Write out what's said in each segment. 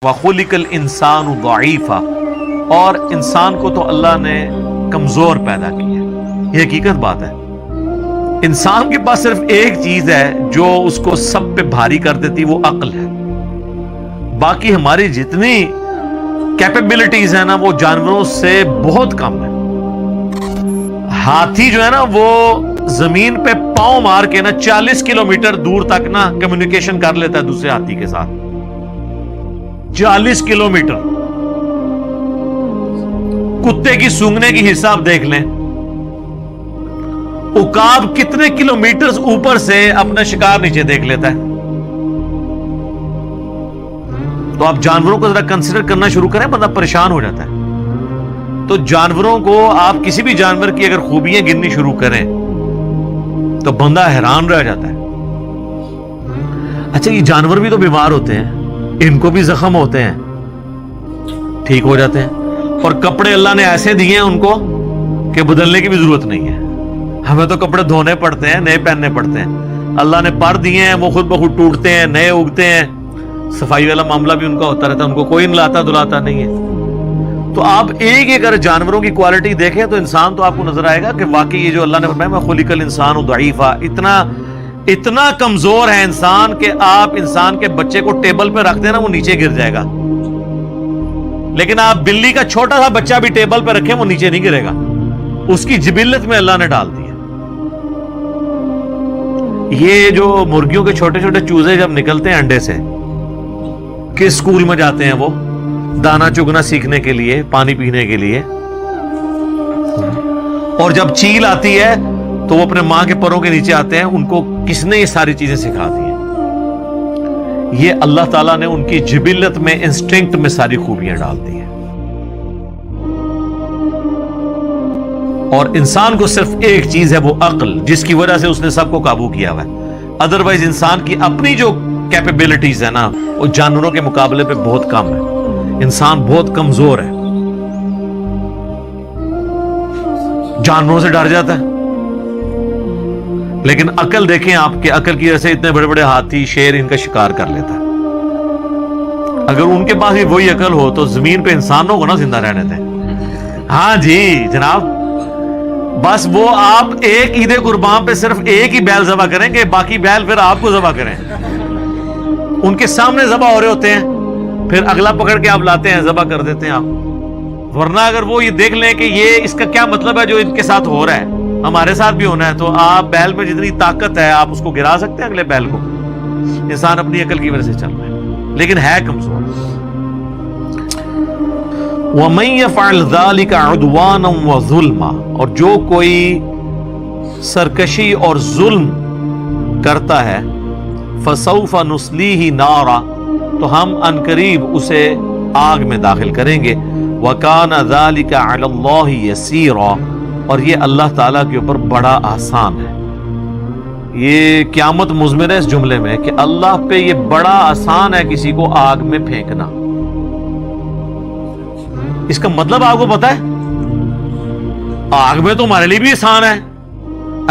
وَخُلِقَ الْإِنسَانُ ضَعِيفًا، اور انسان کو تو اللہ نے کمزور پیدا کیا. یہ حقیقت بات ہے. انسان کے پاس صرف ایک چیز ہے جو اس کو سب پہ بھاری کر دیتی، وہ عقل ہے. باقی ہماری جتنی کیپیبلٹیز ہیں نا وہ جانوروں سے بہت کم ہے. ہاتھی جو ہے نا وہ زمین پہ پاؤں مار کے نا 40 کلومیٹر دور تک نا کمیونیکیشن کر لیتا ہے دوسرے ہاتھی کے ساتھ. 40 کلومیٹر. کتے کی سونگنے کی حساب دیکھ لیں. عقاب کتنے کلومیٹرز اوپر سے اپنا شکار نیچے دیکھ لیتا ہے. تو آپ جانوروں کو ذرا کنسیڈر کرنا شروع کریں، بندہ پریشان ہو جاتا ہے. تو جانوروں کو آپ کسی بھی جانور کی اگر خوبیاں گننی شروع کریں تو بندہ حیران رہ جاتا ہے. اچھا، یہ جانور بھی تو بیمار ہوتے ہیں، ان کو بھی زخم ہوتے ہیں، ٹھیک ہو جاتے ہیں. اور کپڑے اللہ نے ایسے دیے ہیں ان کو کہ بدلنے کی بھی ضرورت نہیں ہے. ہمیں تو کپڑے دھونے پڑتے ہیں، نئے پہننے پڑتے ہیں. اللہ نے پر دیے ہیں، وہ خود بخود ٹوٹتے ہیں، نئے اگتے ہیں. صفائی والا معاملہ بھی ان کا ہوتا رہتا ہے، ان کو کوئی نلاتا دلاتا نہیں ہے. تو آپ ایک اگر جانوروں کی کوالٹی دیکھیں تو انسان تو آپ کو نظر آئے گا کہ واقعی یہ جو اللہ نے فرمایا میں خلق الانسان ضعیفا، اتنا کمزور ہے انسان کہ آپ انسان کے بچے کو ٹیبل پہ رکھ دینا وہ نیچے گر جائے گا. لیکن آپ بلی کا چھوٹا سا بچہ بھی ٹیبل پہ رکھیں وہ نیچے نہیں گرے گا. اس کی جبلت میں اللہ نے ڈال دی ہے. یہ جو مرغیوں کے چھوٹے چھوٹے چوزے جب نکلتے ہیں انڈے سے، کس اسکول میں جاتے ہیں وہ دانا چگنا سیکھنے کے لیے، پانی پینے کے لیے. اور جب چیل آتی ہے تو وہ اپنے ماں کے پروں کے نیچے آتے ہیں. ان کو کس نے یہ ساری چیزیں سکھا دی ہیں؟ یہ اللہ تعالیٰ نے ان کی جبلت میں، انسٹنکٹ میں ساری خوبیاں ڈال دی ہیں. اور انسان کو صرف ایک چیز ہے، وہ عقل، جس کی وجہ سے اس نے سب کو قابو کیا ہوا ہے. ادروائز انسان کی اپنی جو کیپیبلٹیز ہے نا وہ جانوروں کے مقابلے پہ بہت کم ہے. انسان بہت کمزور ہے، جانوروں سے ڈر جاتا ہے. لیکن عقل دیکھیں آپ کے، عقل کی وجہ سے اتنے بڑے بڑے ہاتھی، شیر ان کا شکار کر لیتا ہے. اگر ان کے پاس بھی وہی عقل ہو تو زمین پہ انسانوں کو نہ زندہ رہنے دیں. ہاں جی جناب، بس وہ آپ ایک عید قربان پہ صرف ایک ہی بیل ذبح کریں کہ باقی بیل پھر آپ کو ذبح کریں. ان کے سامنے ذبح ہو رہے ہوتے ہیں، پھر اگلا پکڑ کے آپ لاتے ہیں، ذبح کر دیتے ہیں آپ. ورنہ اگر وہ یہ دیکھ لیں کہ یہ اس کا کیا مطلب ہے جو ان کے ساتھ ہو رہا ہے، ہمارے ساتھ بھی ہونا ہے، تو آپ بیل میں جتنی طاقت ہے آپ اس کو گرا سکتے ہیں اگلے بیل کو. انسان اپنی عقل کی وجہ سے چل رہا ہے لیکن ہے کمزور. وَمَن يَفْعَلْ ذَلِكَ عُدْوَانًا وَظُلْمًا، اور جو کوئی سرکشی اور ظلم کرتا ہے، فَسَوْفَ نُصْلِيهِ نَارًا، تو ہم عنقریب اسے آگ میں داخل کریں گے. وَكَانَ ذَلِكَ عَلَى اللَّهِ يَسِيرًا، اور یہ اللہ تعالیٰ کے اوپر بڑا آسان ہے. یہ قیامت مضمر ہے اس جملے میں کہ اللہ پہ یہ بڑا آسان ہے کسی کو آگ میں پھینکنا. اس کا مطلب آپ کو پتا ہے؟ آگ میں تو ہمارے لیے بھی آسان ہے،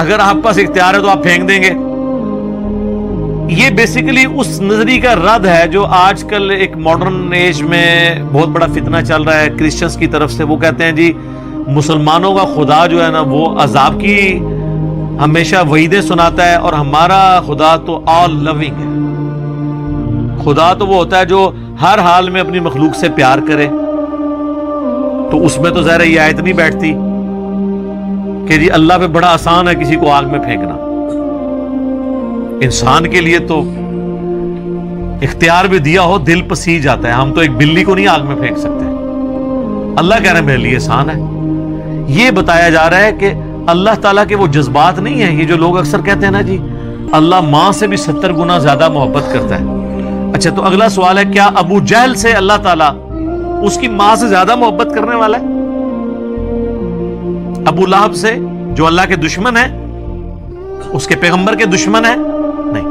اگر آپ پاس اختیار ہے تو آپ پھینک دیں گے. یہ بیسیکلی اس نظریے کا رد ہے جو آج کل ایک ماڈرن ایج میں بہت بڑا فتنہ چل رہا ہے کرسچنز کی طرف سے. وہ کہتے ہیں جی مسلمانوں کا خدا جو ہے نا وہ عذاب کی ہمیشہ وعیدیں سناتا ہے اور ہمارا خدا تو آل لونگ ہے. خدا تو وہ ہوتا ہے جو ہر حال میں اپنی مخلوق سے پیار کرے. تو اس میں تو ظاہر یہ آیت نہیں بیٹھتی کہ جی اللہ پہ بڑا آسان ہے کسی کو آگ میں پھینکنا. انسان کے لیے تو اختیار بھی دیا ہو دل پسیج جاتا ہے. ہم تو ایک بلی کو نہیں آگ میں پھینک سکتے. اللہ کہہ رہے ہیں میرے لیے آسان ہے. یہ بتایا جا رہا ہے کہ اللہ تعالیٰ کے وہ جذبات نہیں ہیں. یہ جو لوگ اکثر کہتے ہیں نا جی اللہ ماں سے بھی 70 گنا زیادہ محبت کرتا ہے. اچھا، تو اگلا سوال ہے کیا ابو جہل سے اللہ تعالیٰ اس کی ماں سے زیادہ محبت کرنے والا ہے؟ ابو لہب سے جو اللہ کے دشمن ہے، اس کے پیغمبر کے دشمن ہے؟ نہیں.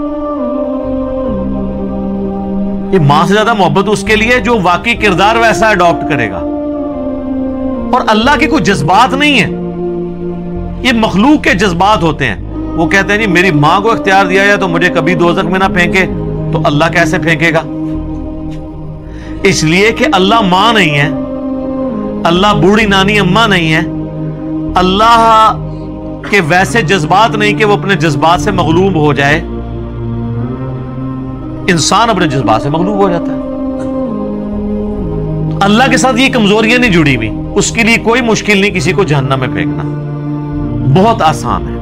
یہ ماں سے زیادہ محبت اس کے لیے جو واقعی کردار ویسا اڈاپٹ کرے گا. اور اللہ کے کوئی جذبات نہیں ہیں، یہ مخلوق کے جذبات ہوتے ہیں. وہ کہتے ہیں جی میری ماں کو اختیار دیا جائے تو مجھے کبھی دوزخ میں نہ پھینکے، تو اللہ کیسے پھینکے گا؟ اس لیے کہ اللہ ماں نہیں ہے، اللہ بوڑھی نانی اماں نہیں ہے، اللہ کے ویسے جذبات نہیں کہ وہ اپنے جذبات سے مغلوب ہو جائے. انسان اپنے جذبات سے مغلوب ہو جاتا ہے. اللہ کے ساتھ یہ کمزوریاں نہیں جڑی ہوئی، اس کے لیے کوئی مشکل نہیں کسی کو جہنم میں پھینکنا، بہت آسان ہے.